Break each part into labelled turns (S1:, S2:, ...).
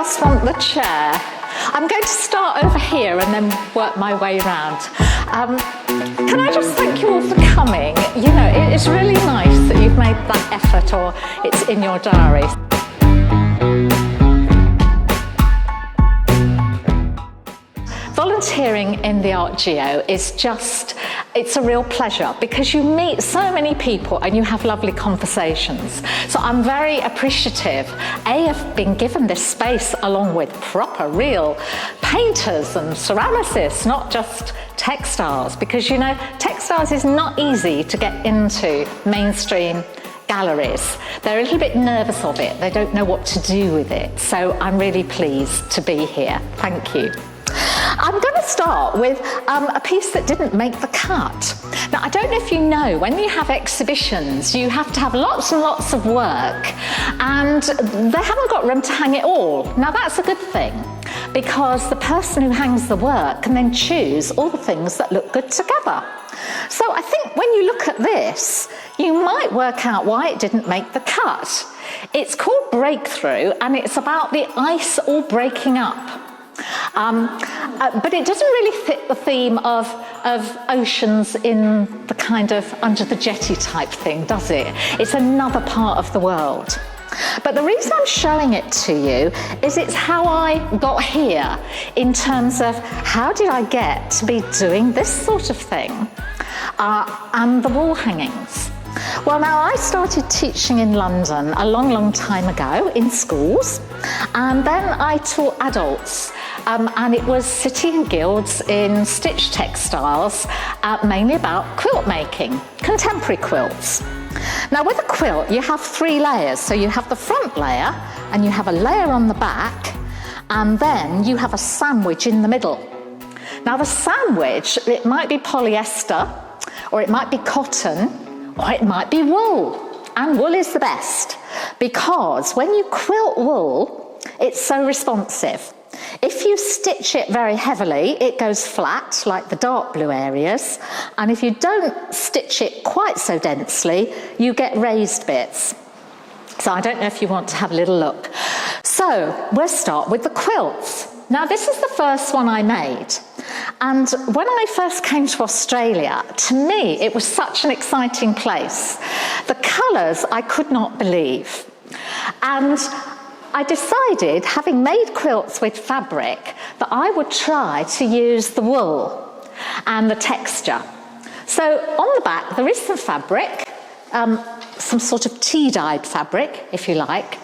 S1: else want the chair? I'm going to start over here and then work my way round. Can I just thank you all for coming? You know, it's really nice that you've made that effort, or it's in your diary. Volunteering in the ArtGeo is just, it's a real pleasure because you meet so many people and you have lovely conversations. So I'm very appreciative, of being given this space along with proper, real painters and ceramicists, not just textiles, because you know, textiles is not easy to get into mainstream galleries. They're a little bit nervous of it. They don't know what to do with it. So I'm really pleased to be here. Thank you. I'm going to start with a piece that didn't make the cut. Now, I don't know if you know, when you have exhibitions, you have to have lots and lots of work, and they haven't got room to hang it all. Now, that's a good thing, because the person who hangs the work can then choose all the things that look good together. So I think when you look at this, you might work out why it didn't make the cut. It's called Breakthrough, and it's about the ice all breaking up. But it doesn't really fit the theme of oceans in the kind of under the jetty type thing, does it? It's another part of the world. But the reason I'm showing it to you is it's how I got here in terms of how did I get to be doing this sort of thing and the wall hangings. Well, now I started teaching in London a long, long time ago in schools, and then I taught adults, and it was City and Guilds in stitch textiles, mainly about quilt making, contemporary quilts. Now with a quilt you have 3 layers, so you have the front layer, and you have a layer on the back, and then you have a sandwich in the middle. Now the sandwich, it might be polyester, or it might be cotton, or it might be wool, and wool is the best, because when you quilt wool, it's so responsive. If you stitch it very heavily, it goes flat, like the dark blue areas, and if you don't stitch it quite so densely, you get raised bits. So I don't know if you want to have a little look. So we'll start with the quilts. Now this is the first one I made. And when I first came to Australia, to me, it was such an exciting place. The colours I could not believe. And I decided, having made quilts with fabric, that I would try to use the wool and the texture. So on the back, there is some fabric, some sort of tea-dyed fabric, if you like.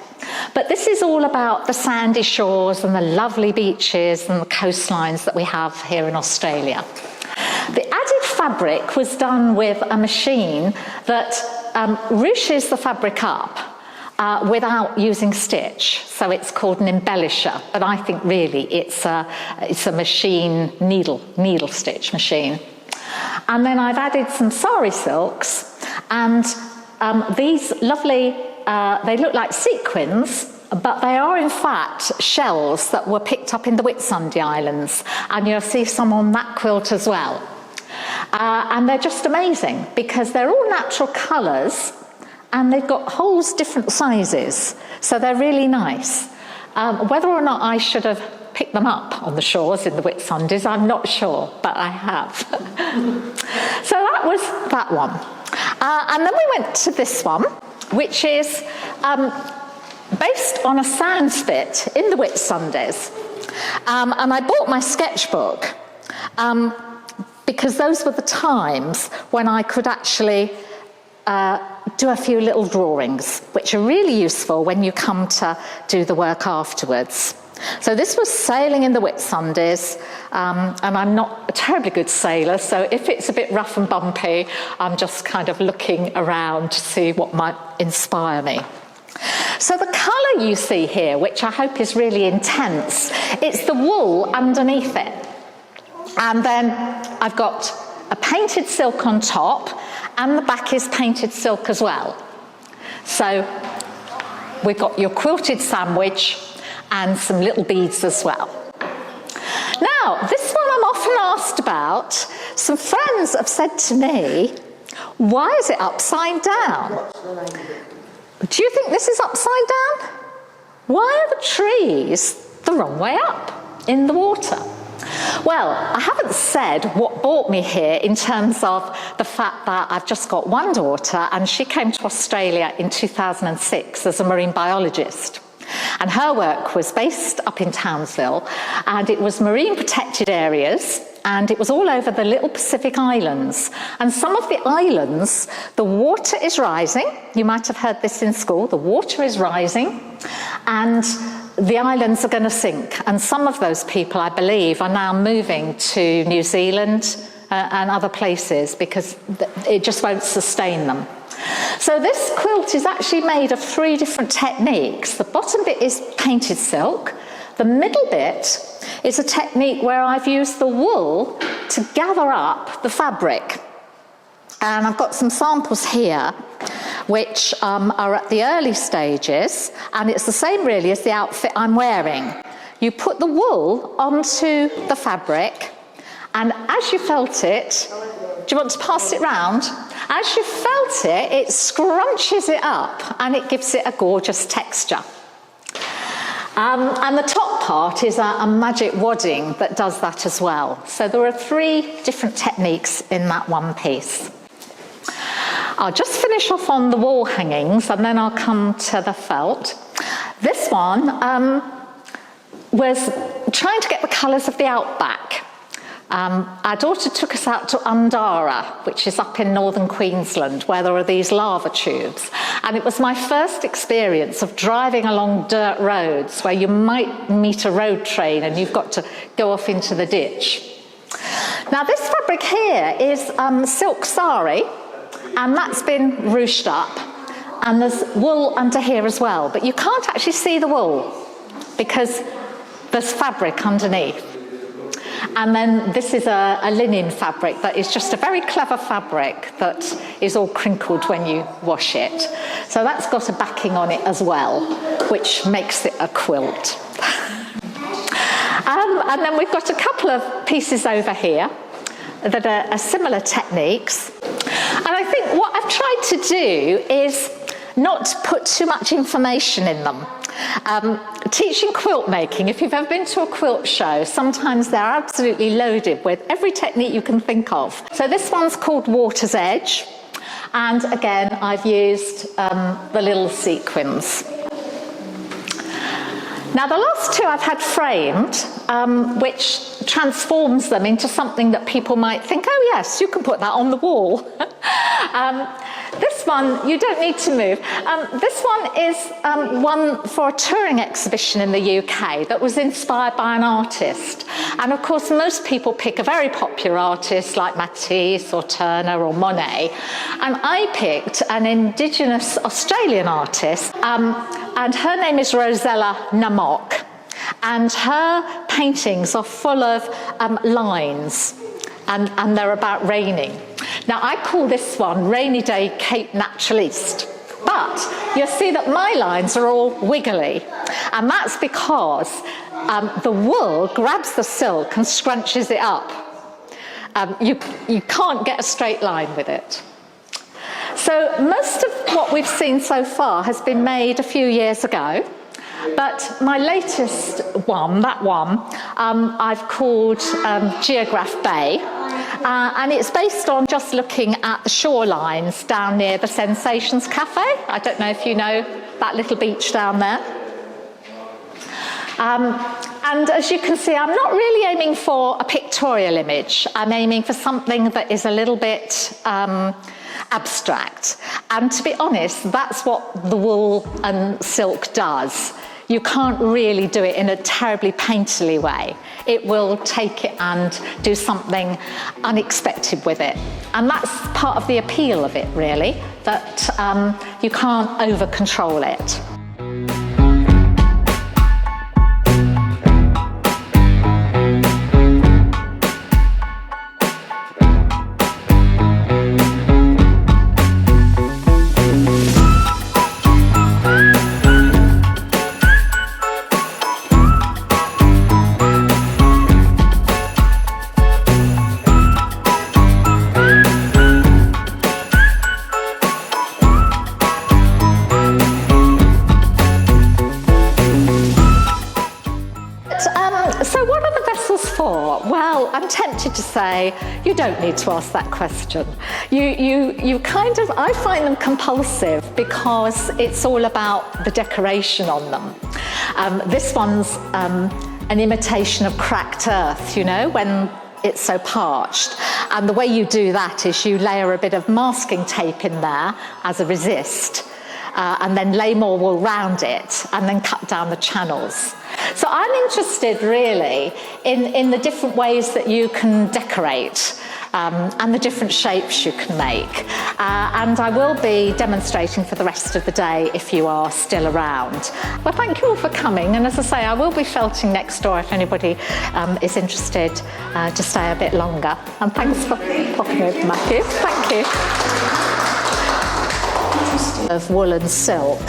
S1: But this is all about the sandy shores and the lovely beaches and the coastlines that we have here in Australia. The added fabric was done with a machine that ruches the fabric up without using stitch. So it's called an embellisher, but I think really it's a machine, needle stitch machine. And then I've added some sari silks, and these lovely, they look like sequins, but they are in fact shells that were picked up in the Whitsunday Islands, and you'll see some on that quilt as well. And they're just amazing because they're all natural colours, and they've got holes different sizes, so they're really nice. Whether or not I should have picked them up on the shores in the Whitsundays, I'm not sure, but I have. So that was that one. And then we went to this one, which is based on a sand spit in the Whitsundays. And I bought my sketchbook because those were the times when I could actually do a few little drawings, which are really useful when you come to do the work afterwards. So this was sailing in the Whitsundays, and I'm not a terribly good sailor, so if it's a bit rough and bumpy, I'm just kind of looking around to see what might inspire me. So the colour you see here, which I hope is really intense, it's the wool underneath it. And then I've got a painted silk on top, and the back is painted silk as well. So we've got your quilted sandwich and some little beads as well. Now, this one I'm often asked about. Some friends have said to me, why is it upside down? Do you think this is upside down? Why are the trees the wrong way up in the water. Well, I haven't said what brought me here in terms of the fact that I've just got one daughter, and she came to Australia in 2006 as a marine biologist. And her work was based up in Townsville, and it was marine protected areas, and it was all over the little Pacific islands. And some of the islands, the water is rising. You might have heard this in school. The water is rising, and the islands are going to sink. And some of those people, I believe, are now moving to New Zealand and other places because it just won't sustain them. So this quilt is actually made of 3 different techniques. The bottom bit is painted silk. The middle bit is a technique where I've used the wool to gather up the fabric. And I've got some samples here which are at the early stages, and it's the same really as the outfit I'm wearing. You put the wool onto the fabric, and as you felt it, do you want to pass it round? As you felt it, it scrunches it up and it gives it a gorgeous texture. And the top part is a magic wadding that does that as well. So there are 3 different techniques in that one piece. I'll just finish off on the wall hangings and then I'll come to the felt. This one was trying to get the colours of the outback. Our daughter took us out to Undara, which is up in northern Queensland, where there are these lava tubes. And it was my first experience of driving along dirt roads where you might meet a road train and you've got to go off into the ditch. Now this fabric here is silk sari, and that's been ruched up. And there's wool under here as well, but you can't actually see the wool because there's fabric underneath. And then this is a linen fabric that is just a very clever fabric that is all crinkled when you wash it. So that's got a backing on it as well, which makes it a quilt. And then we've got a couple of pieces over here that are similar techniques. And I think what I've tried to do is not put too much information in them. Teaching quilt making, if you've ever been to a quilt show, sometimes they're absolutely loaded with every technique you can think of. So this one's called Water's Edge, and again I've used the little sequins. Now the last 2 I've had framed, which transforms them into something that people might think, oh yes, you can put that on the wall. This one, you don't need to move. This one is one for a touring exhibition in the UK that was inspired by an artist. And of course, most people pick a very popular artist like Matisse or Turner or Monet. And I picked an Indigenous Australian artist, and her name is Rosella Namok. And her paintings are full of lines, and they're about raining. Now, I call this one Rainy Day Cape Naturaliste, but you'll see that my lines are all wiggly, and that's because the wool grabs the silk and scrunches it up. You can't get a straight line with it. So most of what we've seen so far has been made a few years ago, but my latest one, that one, I've called Geograph Bay. And it's based on just looking at the shorelines down near the Sensations Cafe. I don't know if you know that little beach down there. And as you can see, I'm not really aiming for a pictorial image. I'm aiming for something that is a little bit abstract. And to be honest, that's what the wool and silk does. You can't really do it in a terribly painterly way. It will take it and do something unexpected with it. And that's part of the appeal of it, really, that you can't over-control it. for? Well, I'm tempted to say you don't need to ask that question. You kind of, I find them compulsive because it's all about the decoration on them. This one's an imitation of cracked earth, you know, when it's so parched. And the way you do that is you layer a bit of masking tape in there as a resist, and then lay more wool round it, and then cut down the channels. So I'm interested really in the different ways that you can decorate, and the different shapes you can make. And I will be demonstrating for the rest of the day if you are still around. Well, thank you all for coming. And as I say, I will be felting next door if anybody is interested to stay a bit longer. And thanks for popping over, Matthew. Thank you. Of wool and silk,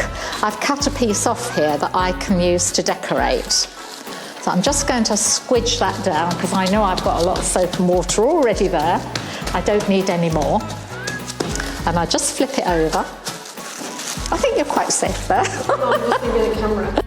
S1: I've cut a piece off here that I can use to decorate. So I'm just going to squidge that down because I know I've got a lot of soap and water already there. I don't need any more. And I just flip it over. I think you're quite safe there.
S2: I'm just thinking of the camera.